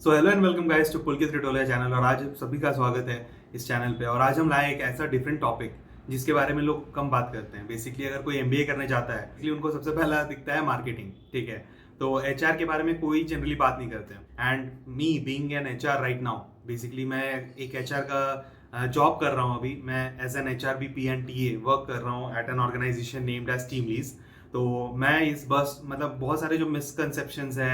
So hello and welcome guys to Pulkit Ritolia channel. और आज सभी का स्वागत है इस चैनल पे। और आज हम लाए एक ऐसा डिफरेंट टॉपिक जिसके बारे में लोग कम बात करते हैं। बेसिकली अगर कोई एमबीए करने जाता है, इसलिए उनको सबसे पहला दिखता है मार्केटिंग, ठीक है। तो एचआर के बारे में कोई जनरली बात नहीं करते हैं। And me being an HR right now, basically मैं एक एचआर का जॉब कर रहा हूँ अभी। मैं as an HR B P and T A work कर रहा हूँ at an organisation named as TeamLease. तो मैं इस बस मतलब बहुत सारे जो मिसकंसेप्शंस है,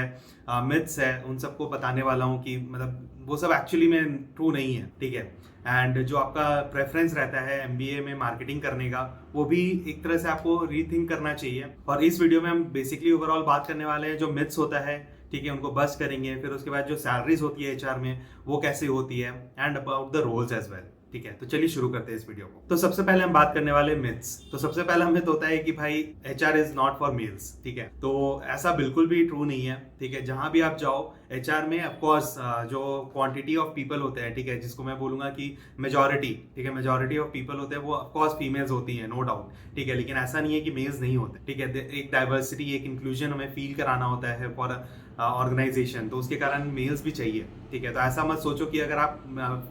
मिथ्स है, उन सबको बताने वाला हूँ कि मतलब वो सब एक्चुअली में ट्रू नहीं है, ठीक है। एंड जो आपका प्रेफरेंस रहता है एमबीए में मार्केटिंग करने का, वो भी एक तरह से आपको रीथिंक करना चाहिए। और इस वीडियो में हम बेसिकली ओवरऑल बात करने वाले हैं जो मिथ्स होता है, ठीक है, उनको बस्ट करेंगे। फिर उसके बाद जो सैलरीज होती है एचआर में वो कैसे होती है, and about the roles as well, ठीक है। तो चलिए शुरू करते हैं इस वीडियो को। तो सबसे पहले हम बात करने वाले मिथ्स। तो सबसे पहला मिथ होता है कि भाई HR is not for mails, ठीक है। तो ऐसा बिल्कुल भी ट्रू नहीं है, ठीक है। जहां भी आप जाओ एचआर में, ऑफकोर्स जो क्वांटिटी ऑफ पीपल होते हैं, ठीक है, जिसको मैं बोलूंगा कि मेजोरिटी, ठीक है, मेजोरिटी ऑफ पीपल होते हैं वो ऑफकोर्स फीमेल्स होती है, नो डाउट, ठीक है। लेकिन ऐसा नहीं है कि मेल्स नहीं होते, ठीक है। एक डाइवर्सिटी, एक इंक्लूजन हमें फील कराना होता है फॉर ऑर्गेनाइजेशन, तो उसके कारण मेल्स भी चाहिए, ठीक है। तो ऐसा मत सोचो कि अगर आप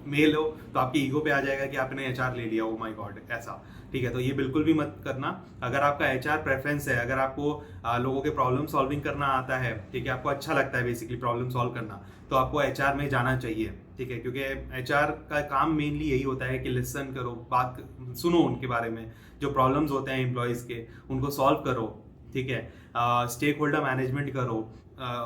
मेल हो तो आपकी ईगो पे आ जाएगा कि आपने एचआर ले लिया, ओ माय गॉड, ऐसा, ठीक है। तो ये बिल्कुल भी मत करना। अगर आपका एचआर प्रेफरेंस है, अगर आपको लोगों के प्रॉब्लम सॉल्विंग करना आता है, ठीक है, आपको अच्छा लगता है बेसिकली प्रॉब्लम सॉल्व करना, तो आपको एचआर में जाना चाहिए, ठीक है। क्योंकि एचआर का काम मेनली यही होता है कि लिसन करो, बात सुनो, उनके बारे में जो प्रॉब्लम्स होते हैं एम्प्लॉयज़ के उनको सॉल्व करो, ठीक है। स्टेक होल्डर मैनेजमेंट करो,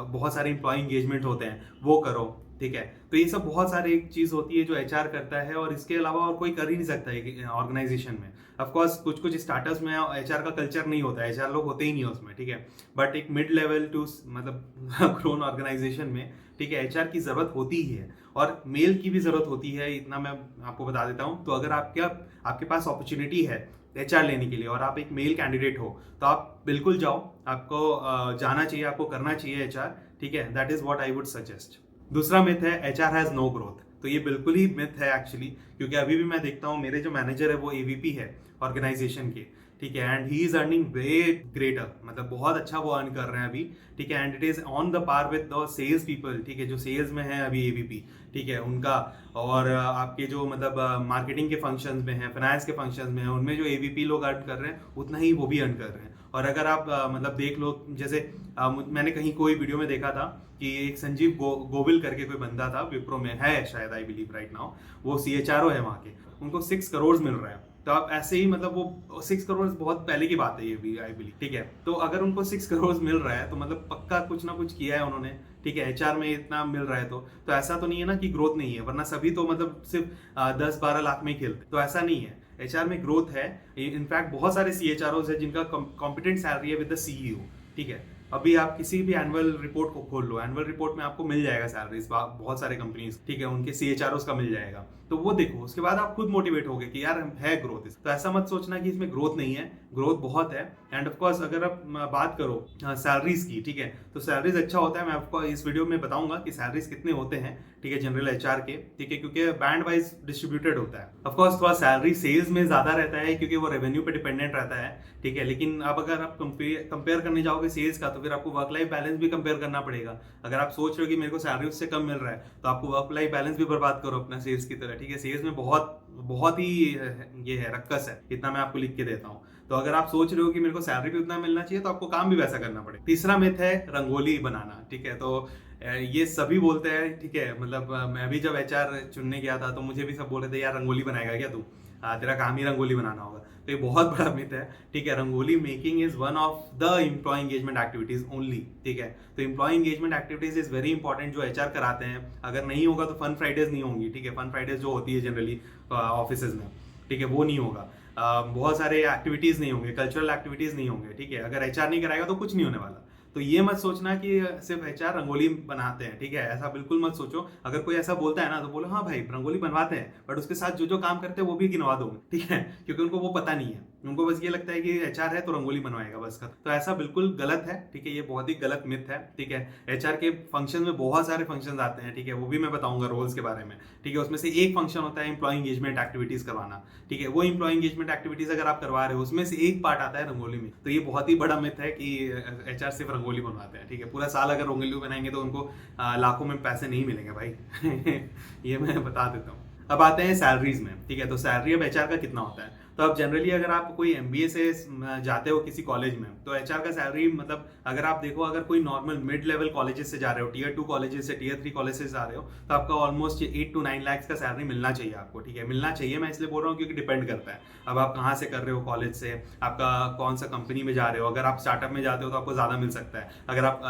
बहुत सारे एम्प्लॉय इंगेजमेंट होते हैं वो करो, ठीक है। तो ये सब बहुत सारी एक चीज़ होती है जो एचआर करता है, और इसके अलावा और कोई कर ही नहीं सकता है ऑर्गेनाइजेशन में। ऑफकोर्स कुछ कुछ स्टार्टअप्स में एचआर का कल्चर नहीं होता है, एचआर लोग होते ही नहीं उसमें, ठीक है। बट एक मिड लेवल टू मतलब ग्रोन ऑर्गेनाइजेशन में, ठीक है, एचआर की जरूरत होती ही है, और मेल की भी जरूरत होती है, इतना मैं आपको बता देता हूँ। तो अगर आपके पास अपॉर्चुनिटी है एचआर लेने के लिए और आप एक मेल कैंडिडेट हो, तो आप बिल्कुल जाओ, आपको जाना चाहिए, आपको करना चाहिए एचआर, ठीक है। That is what I would suggest. दूसरा मिथ है एचआर हैज नो ग्रोथ। तो ये बिल्कुल ही मिथ है एक्चुअली, क्योंकि अभी भी मैं देखता हूँ मेरे जो मैनेजर है वो एवीपी है ऑर्गेनाइजेशन के, ठीक है। And he is earning way greater, मतलब बहुत अच्छा वो अर्न कर रहे हैं अभी, ठीक है। And it is on the par with the sales people, ठीक है, जो सेल्स में है अभी एवीपी, ठीक है, उनका। और आपके जो मतलब मार्केटिंग के फंक्शंस में है, फाइनेंस के फंक्शंस में है, उनमें जो एवीपी लोग अर्न कर रहे हैं उतना ही वो भी अर्न कर रहे हैं। और अगर आप मतलब देख लो, जैसे मैंने कहीं कोई वीडियो में देखा था कि एक संजीव गोविल करके कोई बंदा था, विप्रो में है शायद, आई बिलीव राइट नाउ, वो सीएचआरओ है वहाँ के, उनको 6 करोड़ मिल रहा है। तो आप ऐसे ही मतलब वो 6 करोड़ बहुत पहले की बात है ये भी, आई बिलीव, ठीक है। तो अगर उनको 6 करोड़ मिल रहा है तो मतलब पक्का कुछ ना कुछ किया है उन्होंने, ठीक है। एचआर में इतना मिल रहा है तो ऐसा तो नहीं है ना कि ग्रोथ नहीं है, वरना सभी तो मतलब सिर्फ 10-12 लाख में खेलते, तो ऐसा नहीं है। एचआर में ग्रोथ है। इनफैक्ट बहुत सारे सीएचआरओज है जिनका कॉम्पिटेंट सैलरी है विद द सीईओ, ठीक है। अभी आप किसी भी एनुअल रिपोर्ट को खोल लो, एनुअल रिपोर्ट में आपको मिल जाएगा सैलरीज, बहुत सारे कंपनीज, ठीक है, उनके सीएचआरओज का मिल जाएगा। तो वो देखो, उसके बाद आप खुद मोटिवेट होगे कि यार है ग्रोथ। तो ऐसा मत सोचना कि इसमें ग्रोथ नहीं है, ग्रोथ बहुत है। एंड ऑफ कोर्स अगर आप बात करो सैलरीज की, ठीक है, तो सैलरीज अच्छा होता है। मैं आपको इस वीडियो में बताऊंगा कि सैलरीज कितने होते हैं, ठीक है, जनरल एचआर के, ठीक है, क्योंकि बैंड वाइज डिस्ट्रीब्यूटेड होता है। ऑफ कोर्स थोड़ा सैलरी सेल्स में ज्यादा रहता है क्योंकि वो रेवेन्यू पे डिपेंडेंट रहता है, ठीक है। लेकिन अब अगर आप कंपेयर करने जाओगे सेल्स का, तो फिर आपको वर्क लाइफ बैलेंस भी कंपेयर करना पड़ेगा। अगर आप सोच रहे हो कि मेरे को सैलरी उससे कम मिल रहा है, तो आपको वर्क लाइफ बैलेंस भी बर्बाद करो अपना सेल्स की तरह, ठीक है। सेल्स में बहुत ही ये है, रक्कस है, इतना मैं आपको लिख के देता हूँ। तो अगर आप सोच रहे हो कि मेरे को सैलरी भी उतना मिलना चाहिए, तो आपको काम भी वैसा करना पड़ेगा। तीसरा मिथ है रंगोली बनाना, ठीक है। तो ये सभी बोलते हैं, ठीक है, मतलब मैं भी जब एचआर चुनने गया था तो मुझे भी सब बोल रहे थे यार रंगोली बनाएगा क्या तू, तेरा काम ही रंगोली बनाना होगा। तो ये बहुत बड़ा मिथ है, ठीक है। Rangoli making is one of the employ engagement activities only, ठीक है। तो employ engagement activities is very important जो एचआर कराते हैं। अगर नहीं होगा तो फन फ्राइडेज नहीं होंगी, ठीक है। फन फ्राइडेज जो होती है जनरली ऑफिस में, ठीक है, वो नहीं होगा। बहुत सारे एक्टिविटीज नहीं होंगे, कल्चरल एक्टिविटीज नहीं होंगे, ठीक है। अगर एचआर नहीं कराएगा तो कुछ नहीं होने वाला। तो ये मत सोचना कि सिर्फ एचआर रंगोली बनाते हैं, ठीक है, ऐसा बिल्कुल मत सोचो। अगर कोई ऐसा बोलता है ना तो बोलो हाँ भाई रंगोली बनवाते हैं, बट उसके साथ जो जो काम करते हैं वो भी गिनवा दो, ठीक है, क्योंकि उनको वो पता नहीं है। उनको बस ये लगता है कि एचआर है तो रंगोली बनवाएगा बस का। तो ऐसा बिल्कुल गलत है, ठीक है, ये बहुत ही गलत मिथ है, ठीक है। एचआर के फंक्शन में बहुत सारे फंक्शन आते हैं, ठीक है, वो भी मैं बताऊंगा रोल्स के बारे में, ठीक है। उसमें से एक फंक्शन होता है एम्प्लॉय एंगेजमेंट एक्टिविटीज करवाना, ठीक है। वो एम्प्लॉय एंगेजमेंट एक्टिविटीज अगर आप करवा रहे हो उसमें से एक पार्ट आता है रंगोली में। तो ये बहुत ही बड़ा मिथ है कि एचआर सिर्फ रंगोली बनवाते हैं, ठीक है। पूरा साल अगर रंगोली बनाएंगे तो उनको लाखों में पैसे नहीं मिलेंगे भाई ये मैं बता देता हूँ। अब आते हैं सैलरीज में, ठीक है। तो सैलरी अब एचआर का कितना होता है? तो अब जनरली अगर आप कोई एमबीए से जाते हो किसी कॉलेज में, तो एचआर का सैलरी मतलब अगर आप देखो, अगर कोई नॉर्मल मिड लेवल कॉलेजेस से जा रहे हो, टियर 2 कॉलेजेस से टियर 3 कॉलेज से जा रहे हो, तो आपका ऑलमोस्ट 8 to 9 लाख का सैलरी मिलना चाहिए आपको, ठीक है। मिलना चाहिए मैं इसलिए बोल रहा हूँ क्योंकि डिपेंड करता है अब आप कहाँ से कर रहे हो कॉलेज से, आपका कौन सा कंपनी में जा रहे हो। अगर आप स्टार्टअप में जाते हो तो आपको ज़्यादा मिल सकता है, अगर आप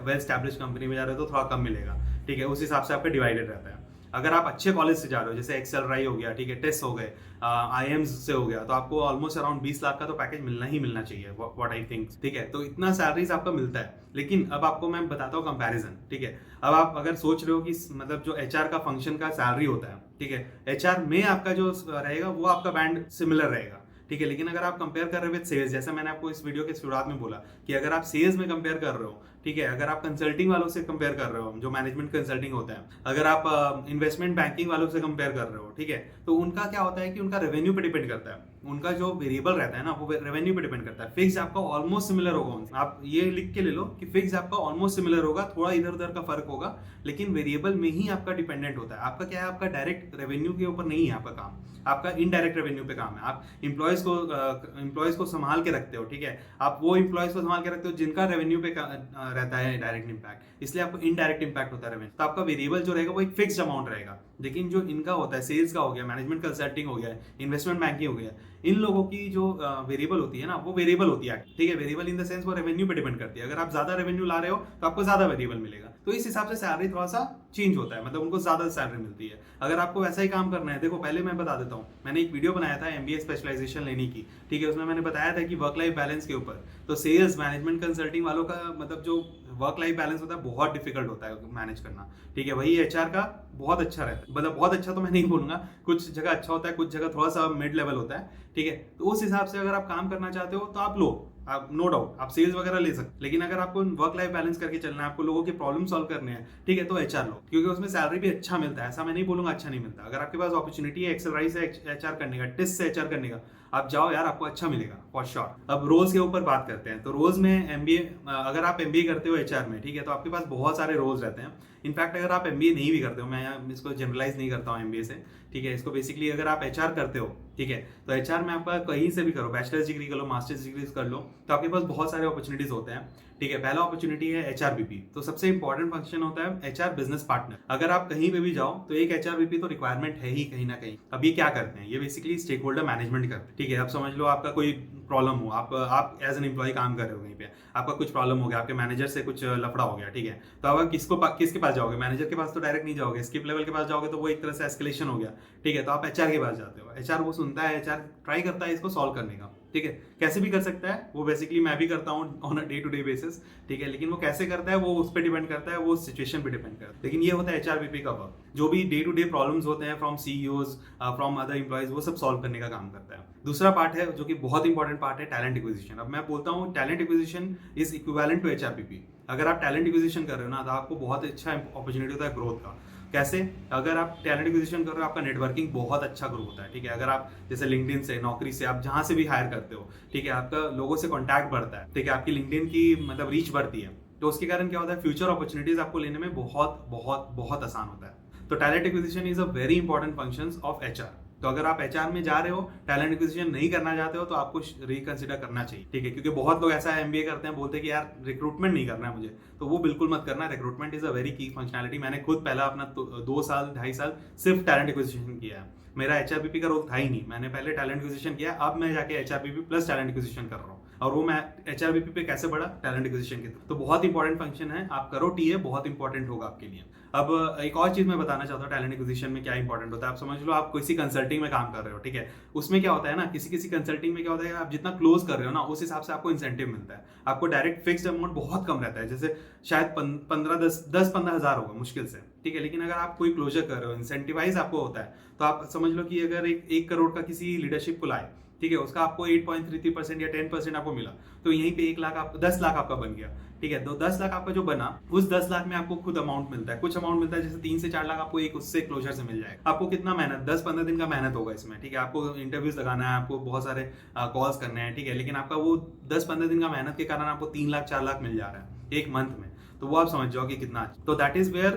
वेल स्टैब्लिश कंपनी में जा रहे हो तो थोड़ा कम मिलेगा, ठीक है। उस हिसाब से आपका डिवाइडेड रहता है। अगर आप अच्छे कॉलेज से जा रहे हो, जैसे एक्सेल राई हो गया, ठीक है, टेस्ट हो गए, आईएम्स से हो गया, तो आपको ऑलमोस्ट अराउंड 20 लाख का तो पैकेज मिलना ही मिलना चाहिए, व्हाट आई थिंक, ठीक है। तो इतना सैलरीज आपका मिलता है। लेकिन अब आपको मैं बताता हूँ कंपैरिजन, ठीक है। अब आप अगर सोच रहे हो कि मतलब जो एचआर का फंक्शन का सैलरी होता है, ठीक है, एचआर में आपका जो रहेगा वो आपका बैंड सिमिलर रहेगा, ठीक है। लेकिन अगर आप कंपेयर कर रहे हो विद सेल्स, जैसा मैंने आपको इस वीडियो के शुरुआत में बोला कि अगर आप सेल्स में कंपेयर कर रहे हो, ठीक है, अगर आप कंसल्टिंग वालों से कंपेयर कर रहे हो, जो मैनेजमेंट कंसल्टिंग होता है, अगर आप इन्वेस्टमेंट बैंकिंग वालों से कंपेयर कर रहे हो, ठीक है, तो उनका क्या होता है कि उनका रेवेन्यू पे डिपेंड करता है, उनका जो वेरिएबल रहता है ना वो रेवेन्यू पे डिपेंड करता है। फिक्स आपका ऑलमोस्ट सिमिलर होगा उनसे, आप ये लिख के ले लो कि फिक्स आपका ऑलमोस्ट सिमिलर होगा, थोड़ा इधर उधर का फर्क होगा, लेकिन वेरिएबल में ही आपका डिपेंडेंट होता है। आपका क्या है, आपका डायरेक्ट रेवेन्यू के ऊपर नहीं है आपका काम, आपका इनडायरेक्ट रेवेन्यू पे काम है। आप इंप्लॉयज को संभाल के रखते हो, ठीक है, आप वो इंप्लॉयज को संभाल के रखते हो जिनका रेवेन्यू पे रहता है डायरेक्ट इंपैक्ट, इसलिए आपको इनडायरेक्ट इंपैक्ट होता है रेवेन्यू। तो आपका वेरिएबल जो रहेगा वो एक फिक्स्ड अमाउंट रहेगा। लेकिन जो इनका होता है, सेल्स का हो गया, मैनेजमेंट कंसल्टिंग हो गया, इन्वेस्टमेंट बैंकिंग हो गया, इन लोगों की जो वेरिएबल होती है ना वो वेरिएबल होती है, ठीक है। वेरिएबल इन द सेंस वो रेवेन्यू पे डिपेंड करती है। अगर आप ज्यादा रेवेन्यू ला रहे हो तो आपको ज्यादा वेरिएबल मिलेगा, तो इस हिसाब से सैलरी थोड़ा सा चेंज होता है, मतलब उनको ज्यादा सैलरी मिलती है। अगर आपको वैसा ही काम करना है, देखो पहले मैं बता देता हूँ, मैंने एक वीडियो बनाया था एमबीए स्पेशलाइजेशन लेने की, ठीक है, उसमें मैंने बताया था कि वर्क लाइफ बैलेंस के ऊपर। तो सेल्स मैनेजमेंट कंसल्टिंग वालों का मतलब जो वर्क लाइफ बैलेंस होता है बहुत डिफिकल्ट होता है मैनेज करना, ठीक है। वही एचआर का बहुत अच्छा रहता है, मतलब बहुत अच्छा तो मैं नहीं बोलूंगा, कुछ जगह अच्छा होता है, कुछ जगह थोड़ा सा मिड लेवल होता है, ठीक है। तो उस हिसाब से अगर आप काम करना चाहते हो तो आप लो, आप नो डाउट आप सेल्स वगैरह ले सकते, लेकिन अगर आपको वर्क लाइफ बैलेंस करके चलना है, आपको लोगों के प्रॉब्लम सॉल्व करने हैं, ठीक है, तो एचआर लो, क्योंकि उसमें सैलरी भी अच्छा मिलता है। ऐसा मैं नहीं बोलूंगा अच्छा नहीं मिलता। अगर आपके पास अपॉर्चुनिटी है एक्सेल राइज से एचआर करने का, टिस्ट से एचआर करने का, आप जाओ यार, आपको अच्छा मिलेगा फॉर श्योर। अब रोल्स के ऊपर बात करते हैं। तो रोल्स में एमबीए, अगर आप एमबीए करते हो एचआर में, ठीक है, तो आपके पास बहुत सारे रोल्स रहते हैं। इनफैक्ट अगर आप एमबीए नहीं भी करते हो, मैं इसको जनरलाइज नहीं करता हूँ एमबीए से, ठीक है, इसको बेसिकली अगर आप एचआर करते हो, ठीक है, तो एचआर में आपका कहीं से भी करो, बैचलर्स डिग्री कर लो, मास्टर्स डिग्री कर लो, तो आपके पास बहुत सारे अपॉर्चुनिटीज होते हैं, ठीक है। पहला अपॉर्चुनिटी है एचआरबीपी। तो सबसे इंपॉर्टेंट फंक्शन होता है एचआर बिजनेस पार्टनर। अगर आप कहीं पे भी जाओ तो एक एचआरबीपी तो रिक्वायरमेंट है ही कहीं ना कहीं। अब ये क्या करते हैं, ये बेसिकली स्टेक होल्डर मैनेजमेंट करते हैं, ठीक है। अब समझ लो आपका कोई प्रॉब्लम हो, आप एज एन एम्प्लॉय काम कर रहे हो कहीं पे, आपका कुछ प्रॉब्लम हो गया, आपके मैनेजर से कुछ लफड़ा हो गया, ठीक है, तो अब आप किसके पास जाओगे? मैनेजर के पास तो डायरेक्ट नहीं जाओगे, स्किप लेवल के पास जाओगे तो वो एक तरह से एस्केलेशन हो गया, ठीक है। तो आप एचआर के पास जाते हो, एचआर वो सुनता है, एचआर ट्राई करता है इसको सॉल्व करने का, ठीक है। कैसे भी कर सकता है वो, बेसिकली मैं भी करता हूँ on a day to day basis, ठीक है। लेकिन वो कैसे करता है वो उस पर डिपेंड करता है, वो सिचुएशन पे डिपेंड करता है। लेकिन ये होता है एचआरबीपी का वर्क, जो भी डे टू डे प्रॉब्लम्स होते हैं from CEOs, from other employees, वो सब सॉल्व करने का काम करता है। दूसरा पार्ट है जो कि बहुत इंपॉर्टेंट पार्ट है, टैलेंट एक्विजिशन। अब मैं बोलता हूँ talent acquisition is equivalent to HRBP. अगर आप टैलेंट एक्विजिशन कर रहे हो ना, तो आपको बहुत अच्छा अपॉर्चुनिटी होता है ग्रोथ का। कैसे? अगर आप टैलेंट एक्विजिशन कर रहे हो, आपका नेटवर्किंग बहुत अच्छा ग्रो होता है, ठीक है। अगर आप जैसे लिंक्डइन से, नौकरी से, आप जहां से भी हायर करते हो, ठीक है, आपका लोगों से कॉन्टैक्ट बढ़ता है, ठीक है, आपकी लिंक्डइन की मतलब रीच बढ़ती है, तो उसके कारण क्या होता है, फ्यूचर अपॉर्चुनिटीज आपको लेने में बहुत बहुत बहुत आसान होता है। तो talent acquisition is a very important function of HR. तो अगर आप एचआर में जा रहे हो, टैलेंट एक्विजिशन नहीं करना चाहते हो, तो आपको रिकंसिडर करना चाहिए, ठीक है। क्योंकि बहुत लोग ऐसा एमबीए करते हैं, बोलते हैं कि यार रिक्रूटमेंट नहीं करना है मुझे, तो वो बिल्कुल मत करना। रिक्रूटमेंट इज अ वेरी की फंक्शनैलिटी। मैंने खुद पहला अपना 2 साल 2.5 साल सिर्फ टैलेंट एक्विजिशन किया है। मेरा एचआरबीपी का रोल था ही नहीं, मैंने पहले टैलेंट एक्विजिशन किया, अब मैं जाके एचआरबीपी प्लस टैलेंट एक्विजिशन कर रहा हूँ। और वो मैं एचआरबीपी पे कैसे बढ़ा, टैलेंट एक्विजिशन के थ्रू। तो बहुत इंपॉर्टेंट फंक्शन है, आप करो टीए, बहुत इंपॉर्टेंट होगा आपके लिए। अब एक और चीज मैं बताना चाहता हूँ, टैलेंट एक्विजिशन में क्या इंपॉर्टेंट होता है। आप समझ लो आप किसी कंसल्टिंग में काम कर रहे हो, ठीक है, उसमें क्या होता है ना, किसी कंसल्टिंग में क्या होता है, आप जितना क्लोज कर रहे हो ना, उस हिसाब से आपको इंसेंटिव मिलता है। आपको डायरेक्ट फिक्स्ड अमाउंट बहुत कम रहता है, जैसे शायद 10-15 हज़ार होगा मुश्किल से, ठीक है। लेकिन अगर आप कोई क्लोजर कर रहे हो, इंसेंटिवाइज आपको होता है, तो आप समझ लो कि अगर 1 करोड़ का किसी लीडरशिप को लाए, ठीक है, उसका आपको 8.33% या 10% आपको मिला, तो यहीं पे 1 लाख आप 10 लाख आपका बन गया। ठीक है, तो 10 लाख आपका जो बना, उस 10 लाख में आपको खुद अमाउंट मिलता है, कुछ अमाउंट मिलता है, जैसे 3 से 4 लाख आपको एक उससे क्लोजर से मिल जाएगा। आपको कितना मेहनत, 10-15 दिन का मेहनत होगा इसमें। ठीक है, आपको इंटरव्यूज लगाना है, आपको बहुत सारे कॉल्स करने हैं। ठीक है, लेकिन आपका वो 10-15 दिन का मेहनत के कारण आपको 3 लाख 4 लाख मिल जा रहा है एक मंथ में, तो वो आप समझ जाओ कि कितना अच्छा। तो that is where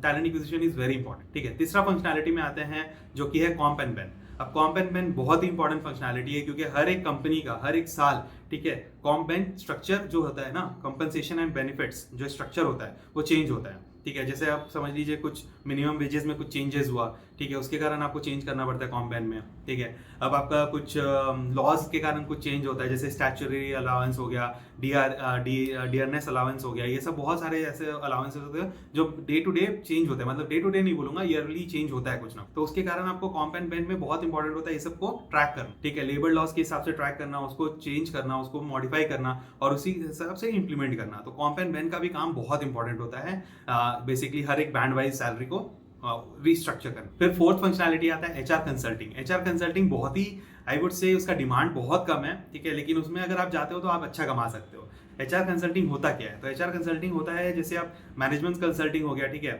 talent acquisition is very important. ठीक है, तीसरा फंक्शनैलिटी में आते हैं जो कि है कॉम्प एंड पेन। अब कॉम्प एंड पेन बहुत ही इंपॉर्टेंट फंक्शनैलिटी है, क्योंकि हर एक कंपनी का हर एक साल, ठीक है, कॉम्प एंड स्ट्रक्चर जो होता है ना, कंपनसेशन एंड बेनिफिट्स जो स्ट्रक्चर होता है वो चेंज होता है। ठीक है, जैसे आप समझ लीजिए कुछ मिनिमम वेजेस में कुछ चेंजेस हुआ, ठीक है, उसके कारण आपको चेंज करना पड़ता है कॉम्प एंड में। ठीक है, अब आपका कुछ लॉज के कारण कुछ चेंज होता है, जैसे स्टैच्यूटरी अलाउंस हो गया, डियरनेस अलाउंस हो गया, ये सब बहुत सारे ऐसे अलाउंसेस होते हैं जो डे टू डे चेंज होते हैं, मतलब डे टू डे नहीं बोलूंगा, ईयरली चेंज होता है कुछ ना, तो उसके कारण आपको कॉम्प एंड पेन में बहुत इंपॉर्टेंट होता है ये सबको ट्रैक करना। ठीक है, लेबर लॉस के हिसाब से ट्रैक करना, उसको चेंज करना, उसको मॉडिफाई करना और उसी हिसाब से इंप्लीमेंट करना। तो कॉम्प एंड पेन का भी काम बहुत इंपॉर्टेंट होता है, बेसिकली हर एक बैंड वाइज सैलरी को रिस्ट्रक्चर करना। फिर फोर्थ फंक्शनैलिटी आता है एचआर कंसल्टिंग। एचआर कंसल्टिंग बहुत ही, आई वुड से उसका डिमांड बहुत कम है। ठीक है, लेकिन उसमें अगर आप जाते हो तो आप अच्छा कमा सकते हो। एचआर कंसल्टिंग होता क्या है? तो एचआर कंसल्टिंग होता है, जैसे आप मैनेजमेंट कंसल्टिंग हो गया, ठीक है,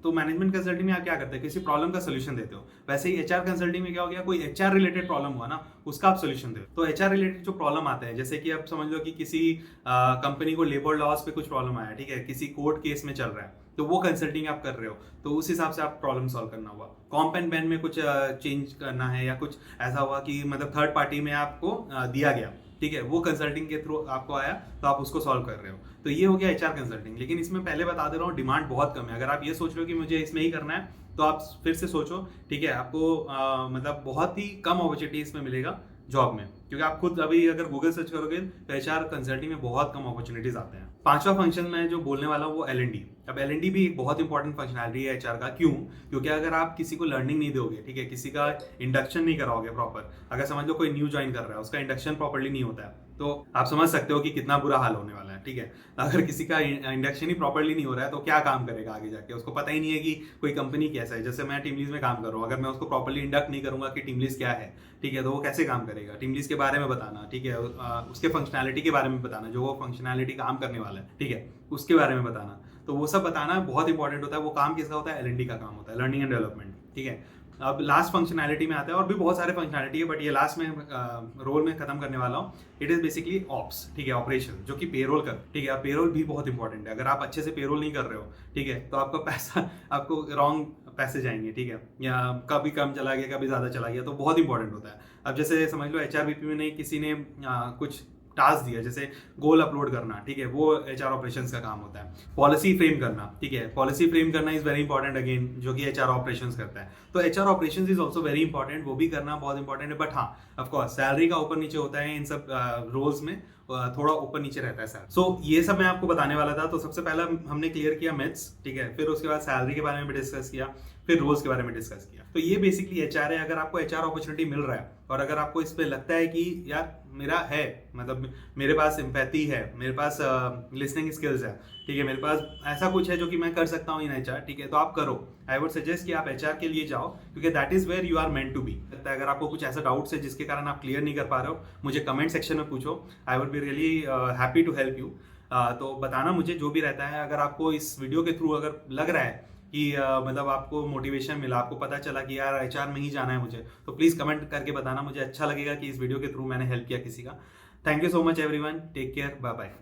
तो मैनेजमेंट कंसल्टिंग में आप क्या करते हैं, किसी प्रॉब्लम का सोल्यूशन देते हो। वैसे ही एचआर कंसल्टिंग में क्या हो गया, कोई एचआर रिलेटेड प्रॉब्लम हुआ ना, उसका आप सोल्यूशन दे। तो एचआर रिलेटेड जो प्रॉब्लम आते हैं, जैसे कि आप समझ लो कि किसी कंपनी को लेबर लॉस पे कुछ प्रॉब्लम आया, ठीक है, किसी कोर्ट केस में चल रहा है, तो वो कंसल्टिंग आप कर रहे हो, तो उस हिसाब से आप प्रॉब्लम सॉल्व करना हुआ। कॉम्प एंड पेन में कुछ चेंज करना है या कुछ ऐसा हुआ कि मतलब थर्ड पार्टी में आपको दिया गया, ठीक है, वो कंसल्टिंग के थ्रू आपको आया तो आप उसको सॉल्व कर रहे हो, तो ये हो गया एचआर कंसल्टिंग। लेकिन इसमें पहले बता दे रहा हूँ, डिमांड बहुत कम है। अगर आप ये सोच रहे हो कि मुझे इसमें ही करना है, तो आप फिर से सोचो। ठीक है, आपको मतलब बहुत ही कम अपॉर्चुनिटी इसमें मिलेगा जॉब में, क्योंकि आप खुद अभी अगर गूगल सर्च करोगे तो एचआर कंसल्टिंग में बहुत कम अपॉर्चुनिटीज आते हैं। पांचवा फंक्शन मैं जो बोलने वाला हूँ वो एल&डी। अब एल&डी भी एक बहुत इंपॉर्टेंट फंक्शनैलिटी है एचआर का। क्यों? क्योंकि अगर आप किसी को लर्निंग नहीं दोगे, ठीक है, किसी का इंडक्शन नहीं कराओगे प्रॉपर, अगर समझ लो कोई न्यू ज्वाइन कर रहा है, उसका इंडक्शन प्रॉपरली नहीं होता है, तो आप समझ सकते हो कि कितना बुरा हाल होने वाला है। ठीक है, अगर किसी का इंडक्शन ही प्रॉपरली नहीं हो रहा है तो क्या काम करेगा आगे जाके, उसको पता ही नहीं है कि कोई कंपनी कैसा है। जैसे मैं टीमलीज में काम कर रहा हूँ, अगर मैं उसको प्रॉपरली इंडक्ट नहीं करूंगा कि टीमलीज क्या है, ठीक है, तो वो कैसे काम करेगा? टीमलीज के बारे में बताना, ठीक है, उसके फंक्शनैलिटी के बारे में बताना, जो वो फंक्शनैलिटी काम करने वाला है, ठीक है, उसके बारे में बताना, तो वो सब बताना बहुत इंपॉर्टेंट होता है। वो काम किसका होता है? एल&डी का काम होता है, लर्निंग एंड डेवलपमेंट। ठीक है, अब लास्ट फंक्शनैलिटी में आता है, और भी बहुत सारे फंक्शनैलिटी है, बट ये लास्ट में रोल में खत्म करने वाला हूँ। इट इज बेसिकली ऑप्स, ठीक है, ऑपरेशन, जो कि पेरोल कर, ठीक है। पेरोल भी बहुत इंपॉर्टेंट है। अगर आप अच्छे से पेरोल नहीं कर रहे हो, ठीक है, तो आपका पैसा, आपको रॉन्ग पैसे जाएंगे, ठीक है, या कभी कम चला गया, कभी ज्यादा चला गया, तो बहुत इंपॉर्टेंट होता है। अब जैसे समझ लो एचआरबीपी में नहीं, किसी ने कुछ टास्क दिया, जैसे गोल अपलोड करना, ठीक है, वो एचआर ऑपरेशंस का काम होता है। पॉलिसी फ्रेम करना, ठीक है, पॉलिसी फ्रेम करना इज वेरी इंपॉर्टेंट अगेन, जो कि एचआर ऑपरेशंस करता है। तो HR operations is also very important, वो भी करना बहुत इंपॉर्टेंट है। बट हाँ, ऑफकोर्स सैलरी का ऊपर नीचे होता है इन सब रोल्स में, थोड़ा ऊपर नीचे रहता है सर। सो ये सब मैं आपको बताने वाला था। तो सबसे पहला हमने क्लियर किया मिथ्स, ठीक है, फिर उसके बाद सैलरी के बारे में भी डिस्कस किया, फिर रोल्स के बारे में डिस्कस किया। तो ये बेसिकली एचआर है। अगर आपको एचआर अपॉर्चुनिटी मिल रहा है और अगर आपको इस पे लगता है कि यार मेरा है, मतलब मेरे पास एम्पैथी है, मेरे पास लिसनिंग स्किल्स है, ठीक है, मेरे पास ऐसा कुछ है जो कि मैं कर सकता हूँ इन एचआर, ठीक है, तो आप करो। आई वुड सजेस्ट कि आप एचआर के लिए जाओ, क्योंकि that is where you are meant to be. अगर आपको कुछ ऐसा डाउट्स है जिसके कारण आप क्लियर नहीं कर पा रहे हो, मुझे कमेंट सेक्शन में पूछो। I would be really happy to help you. तो बताना मुझे जो भी रहता है। अगर आपको इस वीडियो के थ्रू अगर लग रहा है कि मतलब आपको मोटिवेशन मिला, आपको पता चला कि यार एचआर में ही जाना है मुझे, तो प्लीज़ कमेंट करके बताना। मुझे अच्छा लगेगा कि इस वीडियो के थ्रू मैंने हेल्प किया किसी का। Thank you so much everyone, take care, bye bye.